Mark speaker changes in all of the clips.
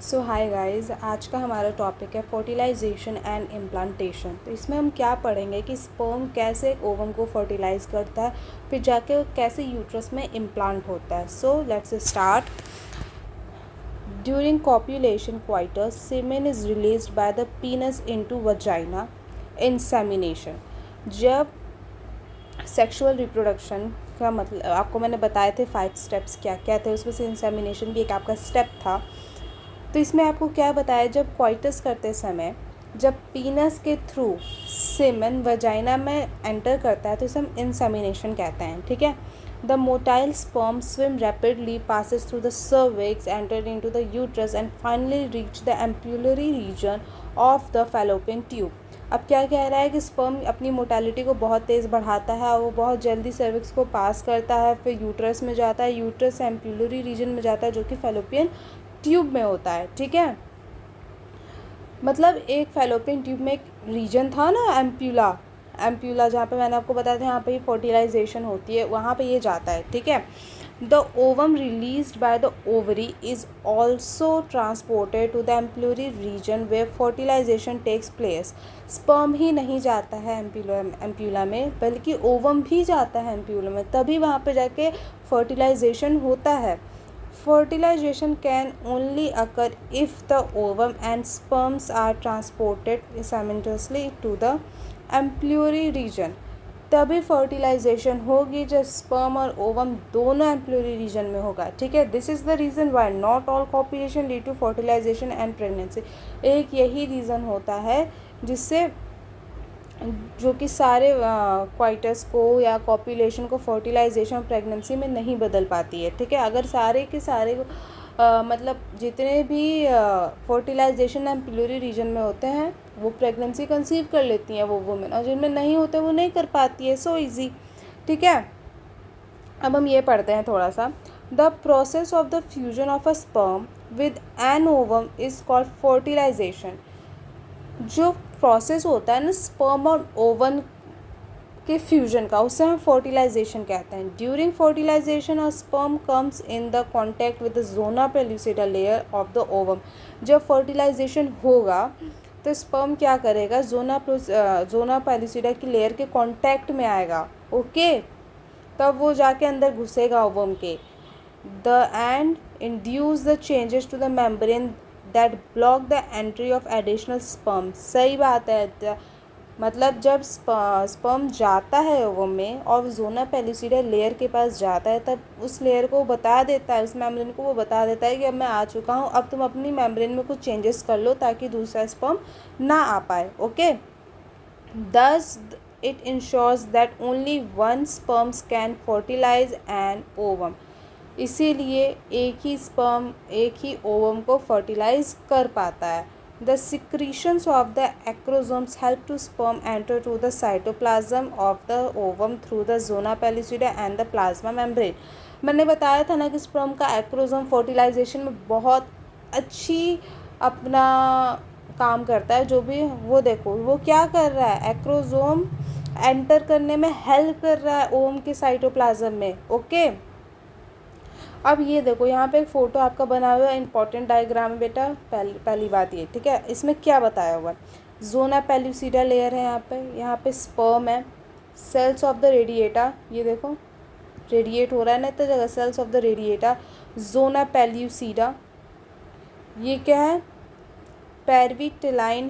Speaker 1: सो hi guys, आज का हमारा टॉपिक है फर्टिलाइजेशन एंड इम्प्लांटेशन। तो इसमें हम क्या पढ़ेंगे कि स्पर्म कैसे एक ओवम को फर्टिलाइज करता है, फिर जाके वो कैसे यूट्रस में इम्प्लांट होता है। So let's start. During copulation coitus semen is released by the penis into vagina. Insemination, जब सेक्सुअल रिप्रोडक्शन का मतलब आपको मैंने बताए थे 5 स्टेप्स क्या क्या थे, उसमें से इंसेमिनेशन भी एक आपका स्टेप था। तो इसमें आपको क्या बताया, जब क्वाइटस करते समय जब पीनस के थ्रू सेमन वजाइना में एंटर करता है तो इसे हम इंसेमिनेशन कहते हैं। ठीक है। The motile sperm swim rapidly passes through the cervix, enter into the uterus and finally reach the ampullary region of the fallopian tube. अब क्या कह रहा है कि स्पर्म अपनी मोटालिटी को बहुत तेज़ बढ़ाता है और वो बहुत जल्दी सर्विक्स को पास करता है, फिर यूट्रस में जाता है, यूट्रस से एम्प्यूलरी रीजन में जाता है जो कि फैलोपियन ट्यूब में होता है। ठीक है। मतलब एक फैलोपियन ट्यूब में एक रीजन था ना, एम्प्यूला जहाँ पे मैंने आपको बताया था यहाँ पे ही फर्टिलाइजेशन होती है, वहाँ पे ये जाता है। ठीक है। The ovum released by the ovary is also transported to the ampullary region where fertilisation takes place. Sperm ही नहीं जाता है एम्प्यूला में, बल्कि ओवम भी जाता है एम्प्यूला में, तभी वहाँ पे जाके फर्टिलाइजेशन होता है। Fertilization can only occur if the ovum and sperms are transported simultaneously to the ampullary region. तभी फर्टिलाइजेशन होगी जब स्पर्म और ओवम दोनों एम्प्ल्यूरी रीजन में होगा। ठीक है। This is the reason why not all copulation lead to fertilization and pregnancy. एक यही रीज़न होता है जिससे जो कि सारे क्वाइटस को या कॉपुलेशन को फर्टिलाइजेशन और प्रेगनेंसी में नहीं बदल पाती है। ठीक है। अगर सारे के सारे मतलब जितने भी फर्टिलाइजेशन एम्प्यूलरी रीजन में होते हैं वो प्रेगनेंसी कंसीव कर लेती हैं वो वुमेन, और जिनमें नहीं होते वो नहीं कर पाती है। So easy. ठीक है। अब हम ये पढ़ते हैं थोड़ा सा। The process of the fusion of a sperm with an ovum is called fertilization. जो प्रोसेस होता है ना स्पर्म और ओवन के फ्यूजन का, उसे हम फर्टिलाइजेशन कहते हैं। During fertilization a sperm comes in the contact with the zona pellucida layer of the ovum. जब फर्टिलाइजेशन होगा तो स्पर्म क्या करेगा, जोना पेलुसिडा की लेयर के कॉन्टैक्ट में आएगा। ओके। तब वो जाके अंदर घुसेगा ओवम के। The and induce the changes to the membrane that block the entry of additional sperm. सही बात है। मतलब जब स्पर्म जाता है ओवम में और जोना पेलुसिडा लेयर के पास जाता है, तब उस लेयर को बता देता है, उस मेम्ब्रेन को वो बता देता है कि अब मैं आ चुका हूँ, अब तुम अपनी मेम्ब्रेन में कुछ चेंजेस कर लो ताकि दूसरा स्पर्म ना आ पाए। Okay. Thus it ensures that only one sperms can fertilize an ovum. इसीलिए एक ही स्पर्म एक ही ओवम को फर्टिलाइज कर पाता है। The secretions of the acrosomes help to sperm enter to the cytoplasm of the ovum through the zona pellucida and the plasma membrane. मैंने बताया था ना कि स्पर्म का एक्रोसोम फर्टिलाइजेशन में बहुत अच्छी अपना काम करता है। जो भी वो देखो वो क्या कर रहा है, एक्रोसोम एंटर करने में हेल्प कर रहा है ओवम के साइटोप्लाज्म में। ओके। अब ये देखो यहाँ पे एक फ़ोटो आपका बना हुआ है, इंपॉर्टेंट डायग्राम है बेटा। पहली बात ये, ठीक है, इसमें क्या बताया हुआ है। जोना पेलुसिडा लेयर है यहाँ पे स्पर्म है, सेल्स ऑफ द रेडिएटा, ये देखो रेडिएट हो रहा है ना इतनी जगह, cells of the radiata, zona pellucida, ये क्या है, पैरविटिलाइन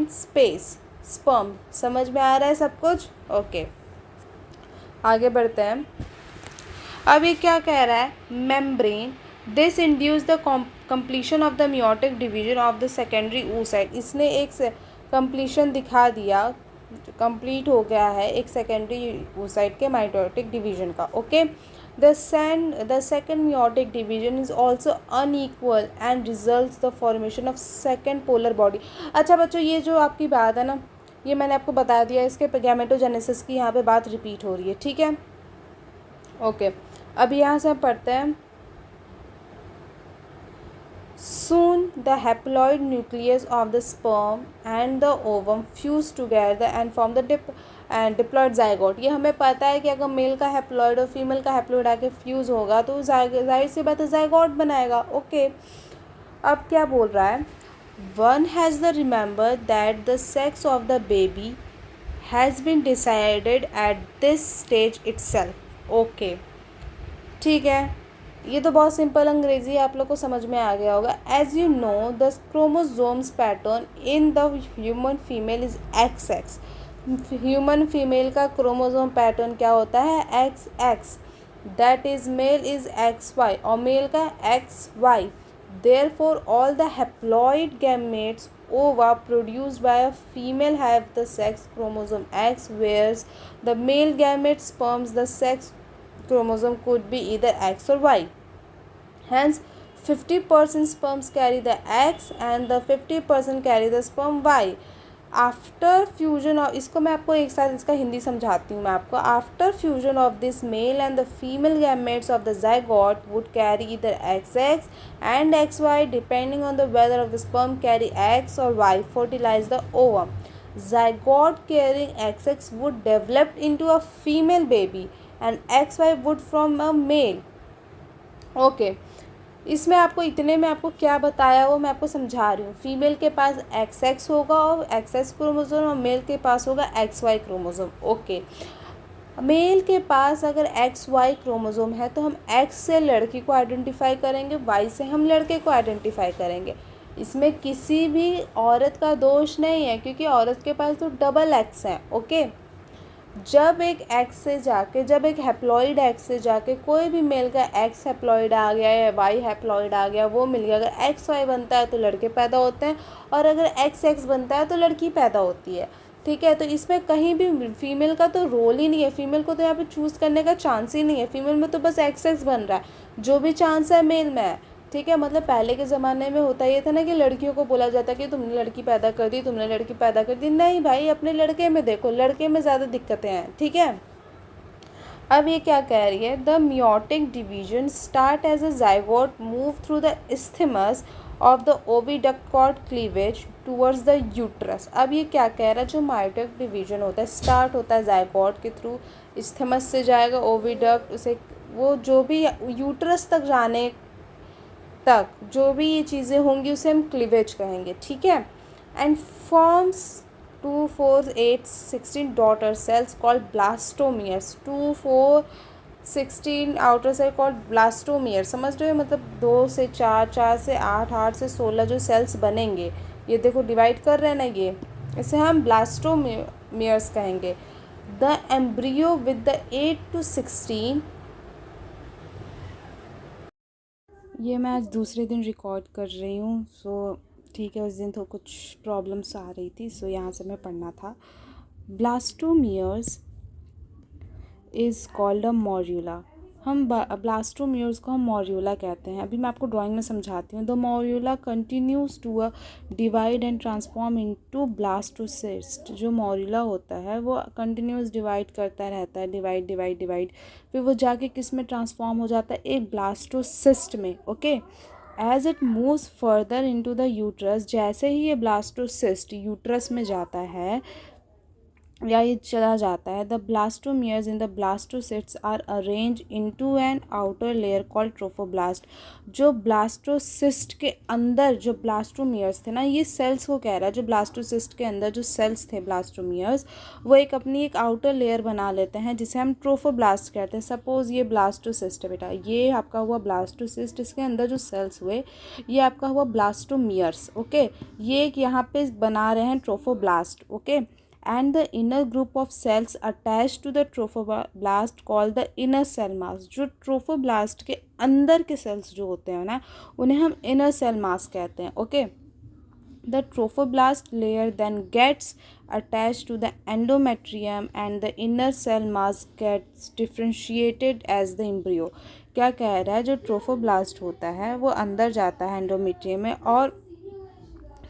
Speaker 1: स्पेस, स्पर्म। समझ में आ रहा है सब कुछ। ओके। आगे बढ़ते हैं। अब ये क्या कह रहा है, membrane this induce the completion of the meiotic division of the secondary oocyte। इसने एक कंप्लीशन दिखा दिया, कंप्लीट हो गया है एक सेकेंडरी oocyte के माइटोटिक डिवीजन का। Okay. The second meiotic division is also unequal and results the formation of second polar body. अच्छा बच्चों, ये जो आपकी बात है ना, ये मैंने आपको बता दिया, इसके गैमेटोजेनेसिस की यहाँ पे बात रिपीट हो रही है। ठीक है। ओके। अब यहाँ से हम पढ़ते हैं। Soon the haploid nucleus of the sperm and the ovum fuse together and form the and diploid zygote, ये हमें पता है कि अगर मेल का हैप्लॉयड और फीमेल का हैप्लॉयड आके फ्यूज़ होगा तो जाहिर सी बात है जाइगोट बनाएगा। ओके, अब क्या बोल रहा है, one has the remember that the sex of the baby has been decided at this stage itself. Okay, ठीक है, ये तो बहुत सिंपल अंग्रेजी आप लोग को समझ में आ गया होगा। As you know the chromosomes pattern in the human female is X X. Human female का क्रोमोसोम पैटर्न क्या होता है, X X. That is male is X Y और मेल का X Y. Therefore, all the haploid gametes ova produced by a female have the sex chromosome X, whereas the male gamete sperms the sex chromosome could be either X or Y. Hence, 50% sperms carry the X and the 50% carry the sperm Y. After fusion of, इसको मैं आपको एक साथ इसका हिंदी समझाती हूँ मैं आपको। After fusion of this male and the female gametes of the zygote would carry either X X and X Y depending on the whether of the sperm carry X और Y fertilise the ovum. Zygote carrying X X would develop into a female baby and X Y would from a male. Okay, इसमें आपको इतने में आपको क्या बताया वो मैं आपको समझा रही हूँ। फीमेल के पास एक्स एक्स होगा और एक्स एक्स क्रोमोसोम और मेल के पास होगा X Y chromosome. Okay, male के पास अगर एक्स वाई क्रोमोसोम है तो हम एक्स से लड़की को आइडेंटिफाई करेंगे, वाई से हम लड़के को आइडेंटिफाई करेंगे। इसमें किसी भी औरत का दोष नहीं है क्योंकि औरत के पास तो डबल एक्स हैं। ओके, जब एक एक्स से जाके, जब एक हैप्लॉइड एक्स से जाके कोई भी मेल का एक्स हैप्लॉइड आ गया या वाई हैप्लॉइड आ गया वो मिल गया, अगर एक्स वाई बनता है तो लड़के पैदा होते हैं और अगर एक्स एक्स बनता है तो लड़की पैदा होती है। ठीक है, तो इसमें कहीं भी फीमेल का तो रोल ही नहीं है, फीमेल को तो यहाँ पे चूज़ करने का चांस ही नहीं है। फीमेल में तो बस एक्स एक्स बन रहा है, जो भी चांस है मेल में है। ठीक है, मतलब पहले के ज़माने में होता ये था ना कि लड़कियों को बोला जाता कि तुमने लड़की पैदा कर दी, तुमने लड़की पैदा कर दी। नहीं भाई, अपने लड़के में देखो, लड़के में ज़्यादा दिक्कतें हैं। ठीक है, अब ये क्या कह रही है, the meiotic division start as a zygote move through the isthmus of the oviduct called cleavage towards the uterus. अब ये क्या कह रहा है, जो मायोटिक डिवीजन होता है स्टार्ट होता है जाइगोट के थ्रू, इस्थेमस से जाएगा ओविडक्ट से, वो जो भी यूट्रस तक जाने तक जो भी ये चीज़ें होंगी उसे हम क्लीवेज कहेंगे। ठीक है, and forms 2, 4, 8, 16 daughter cells called blastomeres. 2, 4, 16 outer cell called blastomere. समझ रहे हो, मतलब 2 से 4, 4 से 8, 8 से 16 जो सेल्स बनेंगे, ये देखो डिवाइड कर रहे हैं ना, ये इसे हम ब्लास्टोमियर्स कहेंगे। The embryo with the 8 to 16, ये मैं आज दूसरे दिन रिकॉर्ड कर रही हूँ, सो ठीक है, उस दिन तो कुछ प्रॉब्लम्स आ रही थी, सो यहाँ से मैं पढ़ना था। Blastomeres is called a morula. हम ब्लास्टोमियर्स को हम मॉर्यूला कहते हैं। अभी मैं आपको ड्राइंग में समझाती हूँ। The morula continues to a divide and transform into blastocyst. जो मॉर्यूला होता है वो कंटिन्यूस डिवाइड करता रहता है, डिवाइड डिवाइड डिवाइड, फिर वो जाके किस में ट्रांसफॉर्म हो जाता है, एक ब्लास्टोसिस्ट में। Okay, as it moves further into the uterus, जैसे ही ये ब्लास्टोसिस्ट यूट्रस में जाता है या ये चला जाता है, the blastomeres in the blastocysts are arrange into an outer layer called trophoblast. जो ब्लास्टोसिस्ट के अंदर जो ब्लास्टोमियर्स थे ना, ये सेल्स को कह रहा है, जो ब्लास्टोसिस्ट के अंदर जो सेल्स थे ब्लास्टोमियर्स, वो एक अपनी एक आउटर लेयर बना लेते हैं जिसे हम ट्रोफोब्लास्ट कहते हैं। सपोज ये ब्लास्टोसिस्ट है बेटा, ये आपका हुआ ब्लास्टोसिस्ट, इसके अंदर जो सेल्स हुए ये आपका हुआ ब्लास्टोमियर्स। ओके, ये एक यहाँ पे बना रहे हैं trophoblast. Okay, and the inner group of cells attached to the trophoblast called the inner cell mass। जो ट्रोफोब्लास्ट के अंदर के सेल्स जो होते हैं ना, उन्हें हम inner cell mass कहते हैं। Okay, the trophoblast layer then gets attached to the endometrium and the inner cell mass gets differentiated as the embryo। क्या कह रहा है, जो ट्रोफोब्लास्ट होता है वो अंदर जाता है एंडोमेट्रियम में और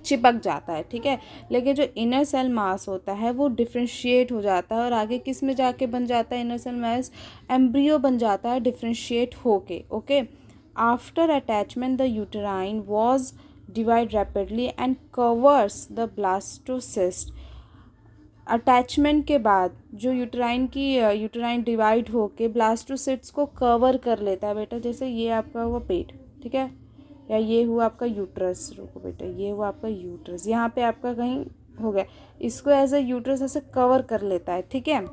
Speaker 1: चिपक जाता है। ठीक है, लेकिन जो इनर सेल मास होता है वो डिफ्रेंशिएट हो जाता है और आगे किस में जाके बन जाता है, इनर सेल मास एम्ब्रियो बन जाता है डिफ्रेंशिएट होके। Okay, after attachment the uterine was divide rapidly and covers the blastocyst. Attachment के बाद जो यूटेराइन डिवाइड होके ब्लास्टोसिस्ट को कवर कर लेता है बेटा। जैसे ये आपका हुआ पेट, ठीक है, या ये हुआ आपका यूट्रस, रुको बेटा, ये हुआ आपका यूट्रस, यहाँ पे आपका कहीं हो गया, इसको एज ए यूट्रस ऐसे कवर कर लेता है, ठीक है,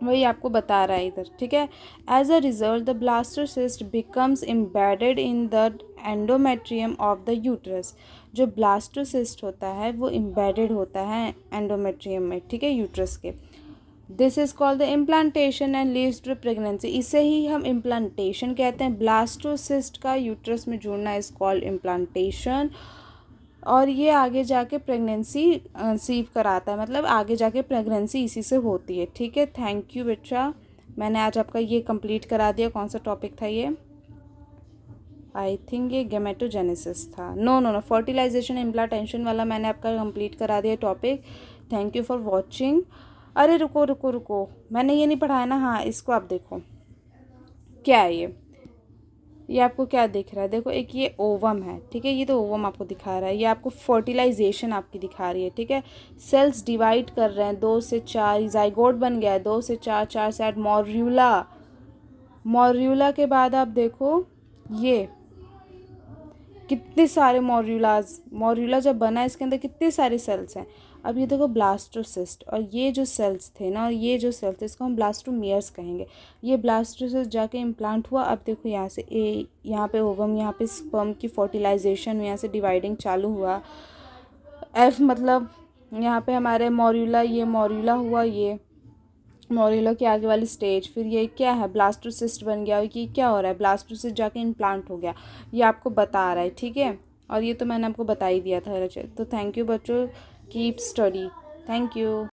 Speaker 1: वही आपको बता रहा है इधर, ठीक है। As a result the blastocyst becomes embedded in the endometrium of the uterus. जो ब्लास्टोसिस्ट होता है वो एम्बेडेड होता है एंडोमेट्रियम में, ठीक है, यूट्रस के। This is called the implantation and leads to pregnancy. इसे ही हम इम्प्लांटेशन कहते हैं। ब्लास्टोसिस्ट का यूट्रस में जुड़ना इज कॉल्ड इम्प्लांटेशन, और ये आगे जाके प्रेगनेंसी सीव कराता है, मतलब आगे जाके प्रेगनेंसी इसी से होती है, ठीक है। थैंक यू बेटा, मैंने आज आपका ये कंप्लीट करा दिया। कौन सा टॉपिक था ये? आई थिंक ये गेमेटोजेनेसिस था। नो, फर्टिलाइजेशन इम्प्लांटेशन वाला मैंने आपका कंप्लीट करा दिया topic. Thank you for watching. अरे रुको, मैंने ये नहीं पढ़ाया ना। हाँ, इसको आप देखो, क्या है ये आपको क्या दिख रहा है? देखो, एक ये ओवम है, ठीक है, ये तो ओवम आपको दिखा रहा है। ये आपको फर्टिलाइजेशन आपकी दिखा रही है, ठीक है। सेल्स डिवाइड कर रहे हैं 2 से 4, जाइगोट बन गया है 2 से 4, 4 से 8, मॉर्यूला के बाद आप देखो ये कितने सारे मॉर्यूला जब बना है इसके अंदर कितने सारे सेल्स हैं। अब ये देखो ब्लास्टोसिस्ट, और ये जो सेल्स थे ना, और ये जो सेल्स थे, इसको हम ब्लास्टोमियर्स कहेंगे। ये ब्लास्टोसिस्ट जाके इम्प्लांट हुआ। अब देखो यहाँ से यहाँ पे ओवम, यहाँ पे स्पर्म की फर्टिलाइजेशन, यहाँ से डिवाइडिंग चालू हुआ। एफ मतलब यहाँ पे हमारे मॉर्यूला, ये मॉर्यूला हुआ, ये मॉर्यूला की आगे वाली स्टेज, फिर ये क्या है, ब्लास्टोसिस्ट बन गया। कि क्या हो रहा है, ब्लास्टोसिस्ट जाके इम्प्लांट हो गया, ये आपको बता रहा है, ठीक है। और ये तो मैंने आपको बता ही दिया था। तो थैंक यू बच्चों, कीप स्टडी, थैंक यू।